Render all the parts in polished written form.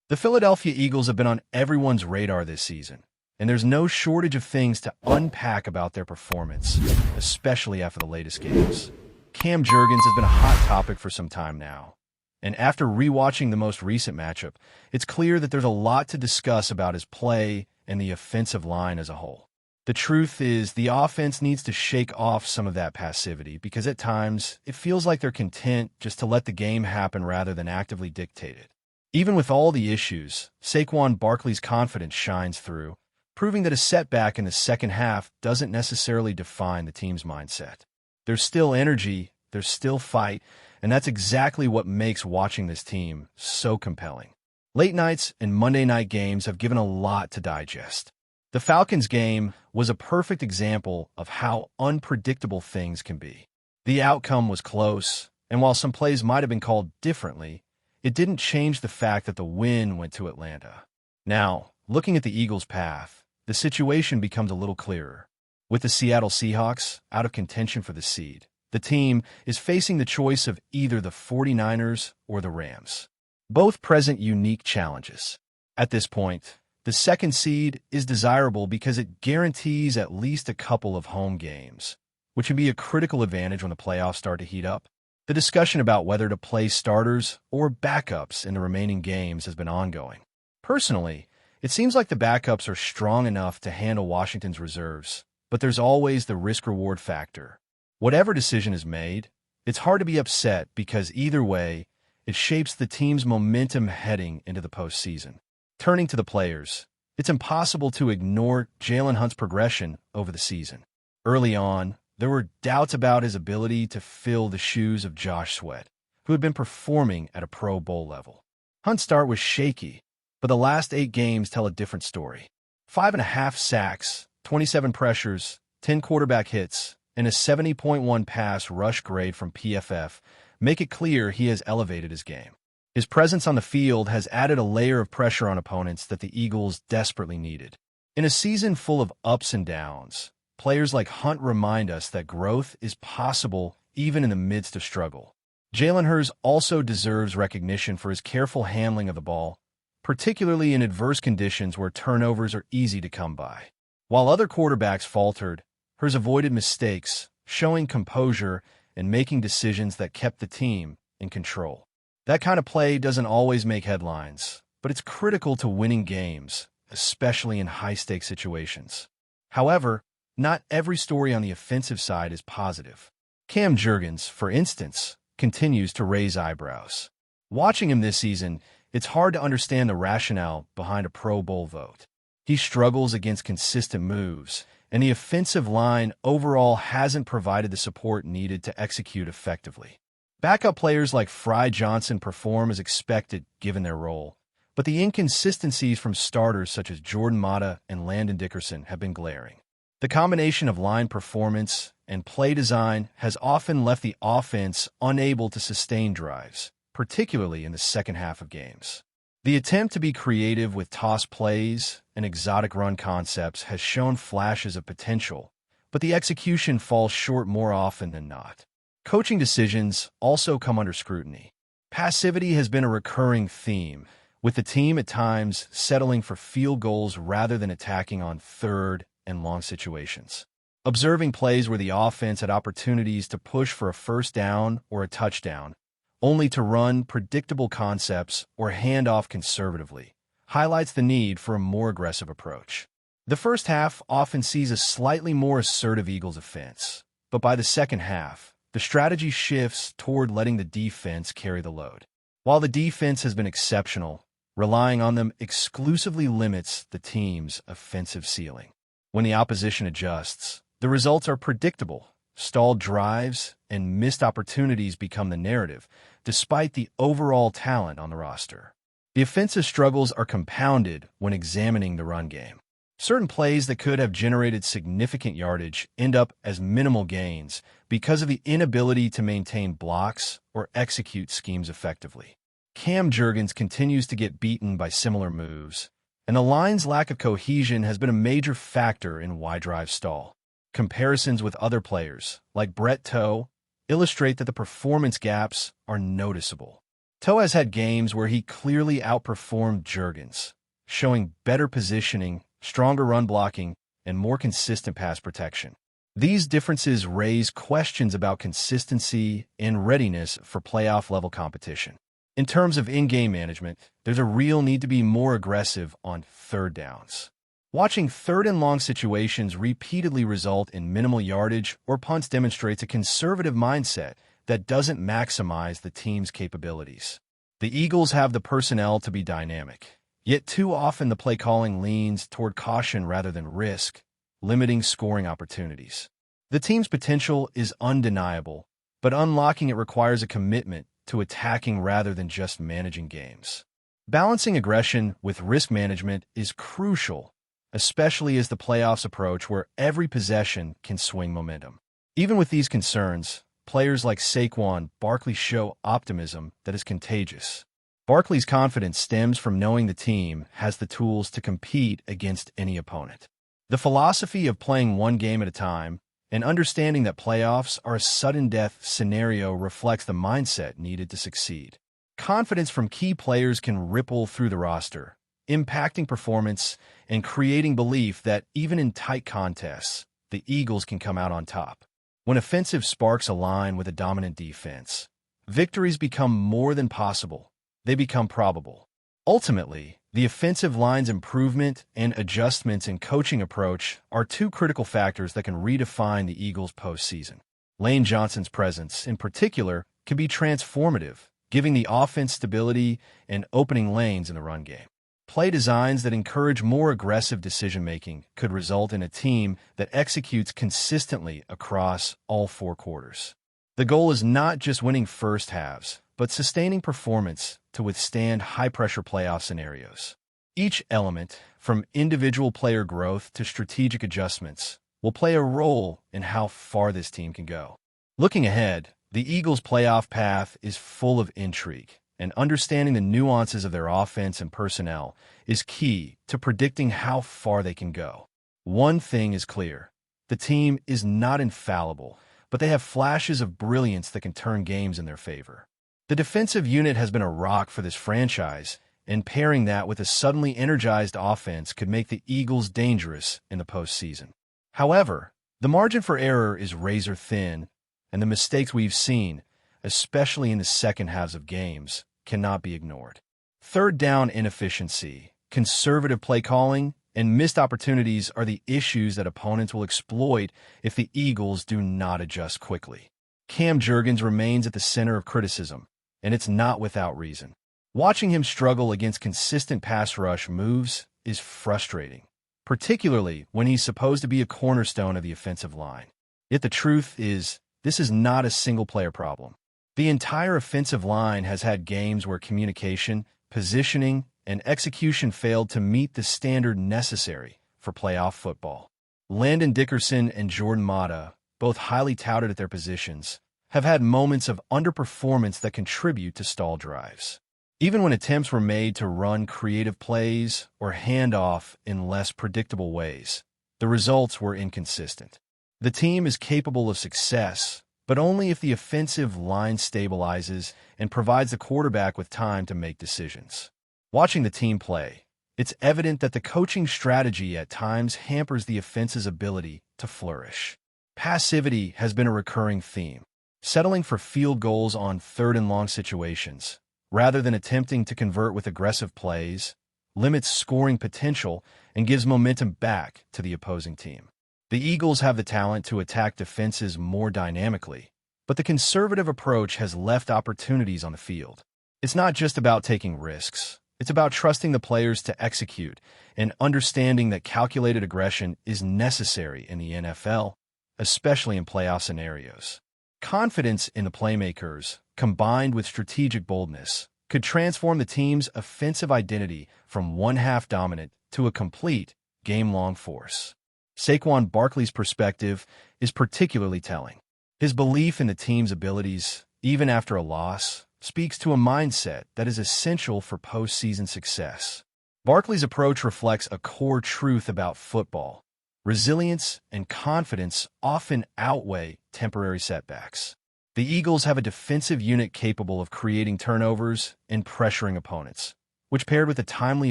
The Philadelphia Eagles have been on everyone's radar this season, and there's no shortage of things to unpack about their performance, especially after the latest games. Cam Jurgens has been a hot topic for some time now, and after rewatching the most recent matchup, it's clear that there's a lot to discuss about his play and the offensive line as a whole. The truth is, the offense needs to shake off some of that passivity because at times it feels like they're content just to let the game happen rather than actively dictate it. Even with all the issues, Saquon Barkley's confidence shines through, proving that a setback in the second half doesn't necessarily define the team's mindset. There's still energy, there's still fight, and that's exactly what makes watching this team so compelling. Late nights and Monday night games have given a lot to digest. The Falcons game was a perfect example of how unpredictable things can be. The outcome was close, and while some plays might have been called differently, it didn't change the fact that the win went to Atlanta. Now, looking at the Eagles' path, the situation becomes a little clearer. With the Seattle Seahawks out of contention for the seed, the team is facing the choice of either the 49ers or the Rams. Both present unique challenges. At this point, the second seed is desirable because it guarantees at least a couple of home games, which can be a critical advantage when the playoffs start to heat up. The discussion about whether to play starters or backups in the remaining games has been ongoing. Personally, it seems like the backups are strong enough to handle Washington's reserves, but there's always the risk-reward factor. Whatever decision is made, it's hard to be upset because either way, it shapes the team's momentum heading into the postseason. Turning to the players, it's impossible to ignore Jalen Hunt's progression over the season. Early on, there were doubts about his ability to fill the shoes of Josh Sweat, who had been performing at a Pro Bowl level. Hunt's start was shaky, but the last 8 games tell a different story. 5.5 sacks, 27 pressures, 10 quarterback hits, and a 70.1 pass rush grade from PFF make it clear he has elevated his game. His presence on the field has added a layer of pressure on opponents that the Eagles desperately needed. In a season full of ups and downs, players like Hunt remind us that growth is possible even in the midst of struggle. Jalen Hurts also deserves recognition for his careful handling of the ball, particularly in adverse conditions where turnovers are easy to come by. While other quarterbacks faltered, Hurts avoided mistakes, showing composure and making decisions that kept the team in control. That kind of play doesn't always make headlines, but it's critical to winning games, especially in high-stakes situations. However, not every story on the offensive side is positive. Cam Jurgens, for instance, continues to raise eyebrows. Watching him this season, it's hard to understand the rationale behind a Pro Bowl vote. He struggles against consistent moves, and the offensive line overall hasn't provided the support needed to execute effectively. Backup players like Fry Johnson perform as expected given their role, but the inconsistencies from starters such as Jordan Matta and Landon Dickerson have been glaring. The combination of line performance and play design has often left the offense unable to sustain drives, particularly in the second half of games. The attempt to be creative with toss plays and exotic run concepts has shown flashes of potential, but the execution falls short more often than not. Coaching decisions also come under scrutiny. Passivity has been a recurring theme, with the team at times settling for field goals rather than attacking on third and long situations. Observing plays where the offense had opportunities to push for a first down or a touchdown, only to run predictable concepts or hand off conservatively, highlights the need for a more aggressive approach. The first half often sees a slightly more assertive Eagles offense, but by the second half, the strategy shifts toward letting the defense carry the load. While the defense has been exceptional, relying on them exclusively limits the team's offensive ceiling. When the opposition adjusts, the results are predictable. Stalled drives and missed opportunities become the narrative, despite the overall talent on the roster. The offensive struggles are compounded when examining the run game. Certain plays that could have generated significant yardage end up as minimal gains because of the inability to maintain blocks or execute schemes effectively. Cam Jurgens continues to get beaten by similar moves, and the line's lack of cohesion has been a major factor in why drives stall. Comparisons with other players, like Brett Toe, illustrate that the performance gaps are noticeable. Toe has had games where he clearly outperformed Jurgens, showing better positioning, stronger run blocking, and more consistent pass protection. These differences raise questions about consistency and readiness for playoff-level competition. In terms of in-game management, there's a real need to be more aggressive on third downs. Watching third-and-long situations repeatedly result in minimal yardage or punts demonstrates a conservative mindset that doesn't maximize the team's capabilities. The Eagles have the personnel to be dynamic, yet too often the play calling leans toward caution rather than risk, limiting scoring opportunities. The team's potential is undeniable, but unlocking it requires a commitment to attacking rather than just managing games. Balancing aggression with risk management is crucial, especially as the playoffs approach where every possession can swing momentum. Even with these concerns, players like Saquon Barkley show optimism that is contagious. Barkley's confidence stems from knowing the team has the tools to compete against any opponent. The philosophy of playing one game at a time and understanding that playoffs are a sudden-death scenario reflects the mindset needed to succeed. Confidence from key players can ripple through the roster, impacting performance and creating belief that even in tight contests, the Eagles can come out on top. When offensive sparks align with a dominant defense, victories become more than possible. They become probable. Ultimately, the offensive line's improvement and adjustments in coaching approach are two critical factors that can redefine the Eagles' postseason. Lane Johnson's presence, in particular, can be transformative, giving the offense stability and opening lanes in the run game. Play designs that encourage more aggressive decision-making could result in a team that executes consistently across all four quarters. The goal is not just winning first halves, but sustaining performance to withstand high-pressure playoff scenarios. Each element, from individual player growth to strategic adjustments, will play a role in how far this team can go. Looking ahead, the Eagles' playoff path is full of intrigue, and understanding the nuances of their offense and personnel is key to predicting how far they can go. One thing is clear: the team is not infallible, but they have flashes of brilliance that can turn games in their favor. The defensive unit has been a rock for this franchise, and pairing that with a suddenly energized offense could make the Eagles dangerous in the postseason. However, the margin for error is razor thin, and the mistakes we've seen, especially in the second halves of games, cannot be ignored. Third down inefficiency, conservative play calling, and missed opportunities are the issues that opponents will exploit if the Eagles do not adjust quickly. Cam Jurgens remains at the center of criticism, and it's not without reason. Watching him struggle against consistent pass rush moves is frustrating, particularly when he's supposed to be a cornerstone of the offensive line. Yet the truth is, this is not a single-player problem. The entire offensive line has had games where communication, positioning, and execution failed to meet the standard necessary for playoff football. Landon Dickerson and Jordan Matta, both highly touted at their positions, have had moments of underperformance that contribute to stall drives. Even when attempts were made to run creative plays or hand off in less predictable ways, the results were inconsistent. The team is capable of success, but only if the offensive line stabilizes and provides the quarterback with time to make decisions. Watching the team play, it's evident that the coaching strategy at times hampers the offense's ability to flourish. Passivity has been a recurring theme, settling for field goals on third-and-long situations, rather than attempting to convert with aggressive plays, limits scoring potential and gives momentum back to the opposing team. The Eagles have the talent to attack defenses more dynamically, but the conservative approach has left opportunities on the field. It's not just about taking risks. It's about trusting the players to execute and understanding that calculated aggression is necessary in the NFL, especially in playoff scenarios. Confidence in the playmakers, combined with strategic boldness, could transform the team's offensive identity from one-half dominant to a complete, game-long force. Saquon Barkley's perspective is particularly telling. His belief in the team's abilities, even after a loss, speaks to a mindset that is essential for postseason success. Barkley's approach reflects a core truth about football: resilience and confidence often outweigh temporary setbacks. The Eagles have a defensive unit capable of creating turnovers and pressuring opponents, which paired with a timely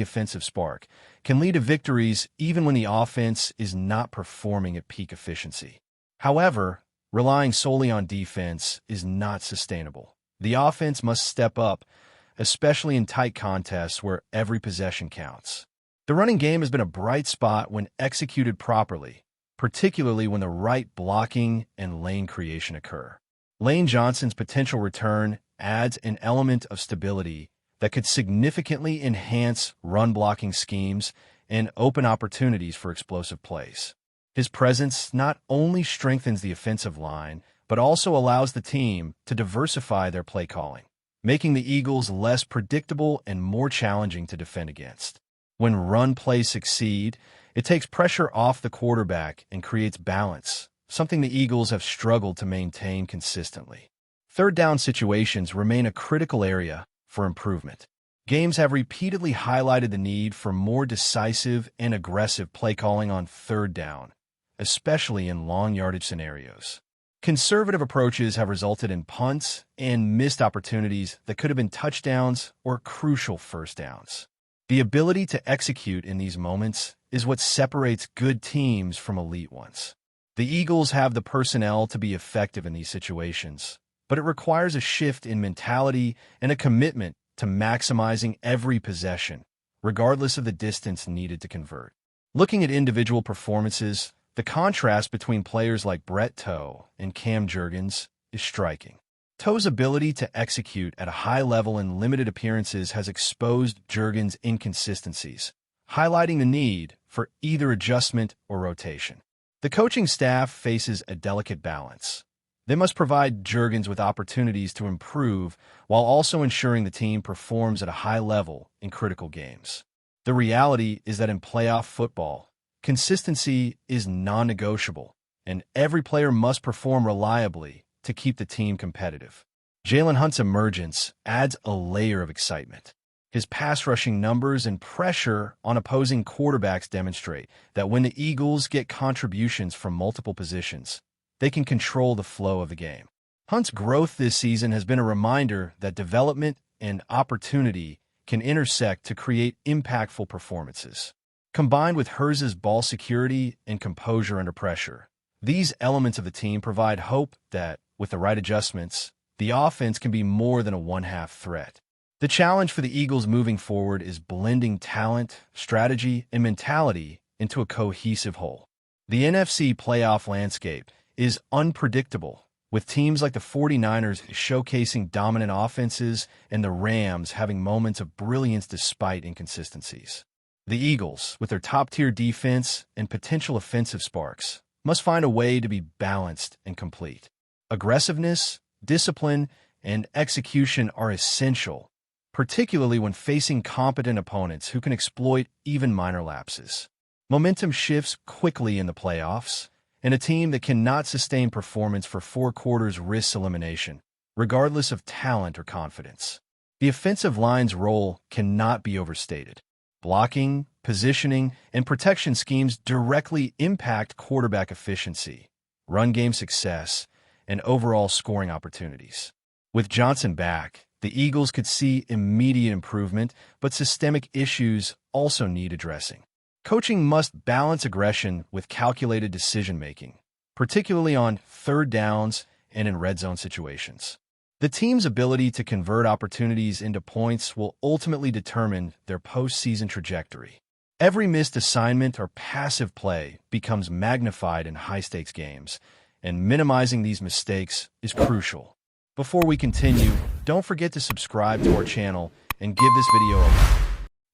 offensive spark, can lead to victories even when the offense is not performing at peak efficiency. However, relying solely on defense is not sustainable. The offense must step up, especially in tight contests where every possession counts. The running game has been a bright spot when executed properly, particularly when the right blocking and lane creation occur. Lane Johnson's potential return adds an element of stability that could significantly enhance run-blocking schemes and open opportunities for explosive plays. His presence not only strengthens the offensive line, but also allows the team to diversify their play calling, making the Eagles less predictable and more challenging to defend against. When run plays succeed, it takes pressure off the quarterback and creates balance, something the Eagles have struggled to maintain consistently. Third down situations remain a critical area for improvement. Games have repeatedly highlighted the need for more decisive and aggressive play calling on third down, especially in long yardage scenarios. Conservative approaches have resulted in punts and missed opportunities that could have been touchdowns or crucial first downs. The ability to execute in these moments is what separates good teams from elite ones. The Eagles have the personnel to be effective in these situations, but it requires a shift in mentality and a commitment to maximizing every possession, regardless of the distance needed to convert. Looking at individual performances, the contrast between players like Brett Toe and Cam Jurgens is striking. Toe's ability to execute at a high level in limited appearances has exposed Jurgens' inconsistencies, highlighting the need for either adjustment or rotation. The coaching staff faces a delicate balance. They must provide Jurgens with opportunities to improve while also ensuring the team performs at a high level in critical games. The reality is that in playoff football, consistency is non-negotiable, and every player must perform reliably to keep the team competitive. Jalen Hunt's emergence adds a layer of excitement. His pass-rushing numbers and pressure on opposing quarterbacks demonstrate that when the Eagles get contributions from multiple positions, they can control the flow of the game. Hunt's growth this season has been a reminder that development and opportunity can intersect to create impactful performances. Combined with Hurts's ball security and composure under pressure, these elements of the team provide hope that, with the right adjustments, the offense can be more than a one-half threat. The challenge for the Eagles moving forward is blending talent, strategy, and mentality into a cohesive whole. The NFC playoff landscape is unpredictable, with teams like the 49ers showcasing dominant offenses and the Rams having moments of brilliance despite inconsistencies. The Eagles, with their top-tier defense and potential offensive sparks, must find a way to be balanced and complete. Aggressiveness, discipline, and execution are essential, particularly when facing competent opponents who can exploit even minor lapses. Momentum shifts quickly in the playoffs, and a team that cannot sustain performance for 4 quarters risks elimination, regardless of talent or confidence. The offensive line's role cannot be overstated. Blocking, positioning, and protection schemes directly impact quarterback efficiency, run game success, and overall scoring opportunities. With Johnson back, the Eagles could see immediate improvement, but systemic issues also need addressing. Coaching must balance aggression with calculated decision-making, particularly on third downs and in red zone situations. The team's ability to convert opportunities into points will ultimately determine their postseason trajectory. Every missed assignment or passive play becomes magnified in high-stakes games, and minimizing these mistakes is crucial. Before we continue, don't forget to subscribe to our channel and give this video a like.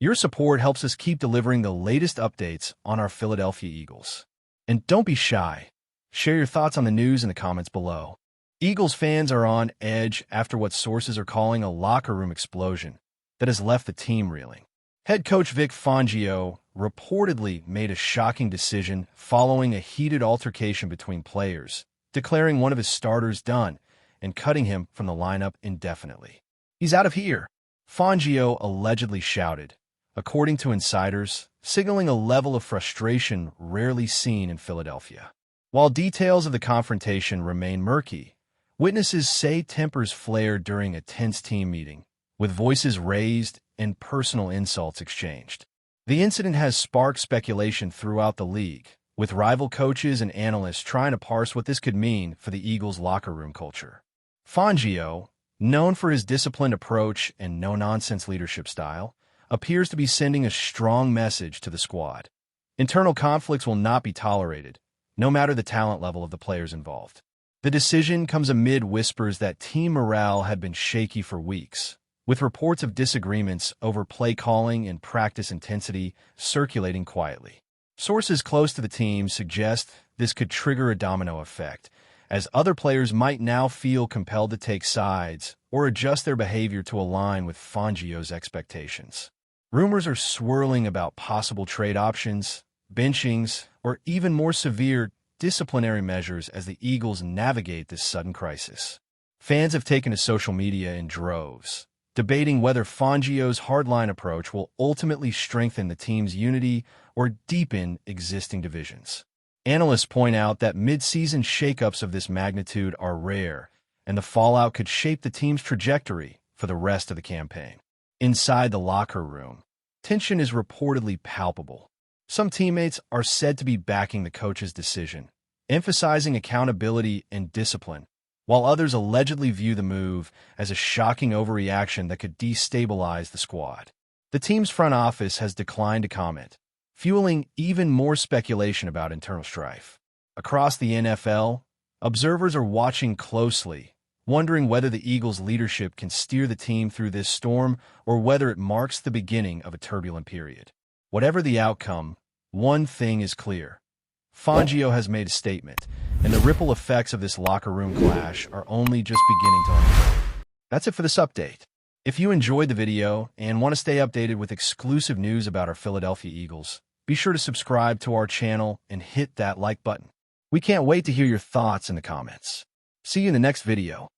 Your support helps us keep delivering the latest updates on our Philadelphia Eagles. And don't be shy. Share your thoughts on the news in the comments below. Eagles fans are on edge after what sources are calling a locker room explosion that has left the team reeling. Head coach VIC Fangio reportedly made a shocking decision following a heated altercation between players, declaring one of his starters done and cutting him from the lineup indefinitely. "He's out of here," Fangio allegedly shouted, according to insiders, signaling a level of frustration rarely seen in Philadelphia. While details of the confrontation remain murky, Witnesses say tempers flared during a tense team meeting, with voices raised and personal insults exchanged. The incident has sparked speculation throughout the league, with rival coaches and analysts trying to parse what this could mean for the Eagles' locker room culture. FANGIO, known for his disciplined approach and no-nonsense leadership style, appears to be sending a strong message to the squad. Internal conflicts will not be tolerated, no matter the talent level of the players involved. The decision comes amid whispers that team morale had been shaky for weeks, with reports of disagreements over play calling and practice intensity circulating quietly. Sources close to the team suggest this could trigger a domino effect, as other players might now feel compelled to take sides or adjust their behavior to align with Fangio's expectations. Rumors are swirling about possible trade options, benchings, or even more severe disciplinary measures as the Eagles navigate this sudden crisis. Fans have taken to social media in droves, debating whether Fangio's hardline approach will ultimately strengthen the team's unity or deepen existing divisions. Analysts point out that mid-season shakeups of this magnitude are rare, and the fallout could shape the team's trajectory for the rest of the campaign. Inside the locker room, tension is reportedly palpable. Some teammates are said to be backing the coach's decision, emphasizing accountability and discipline, while others allegedly view the move as a shocking overreaction that could destabilize the squad. The team's front office has declined to comment, fueling even more speculation about internal strife. Across the NFL, observers are watching closely, wondering whether the Eagles' leadership can steer the team through this storm or whether it marks the beginning of a turbulent period. Whatever the outcome, one thing is clear. Fangio has made a statement, and the ripple effects of this locker room clash are only just beginning to unfold. That's it for this update. If you enjoyed the video and want to stay updated with exclusive news about our Philadelphia Eagles, be sure to subscribe to our channel and hit that like button. We can't wait to hear your thoughts in the comments. See you in the next video.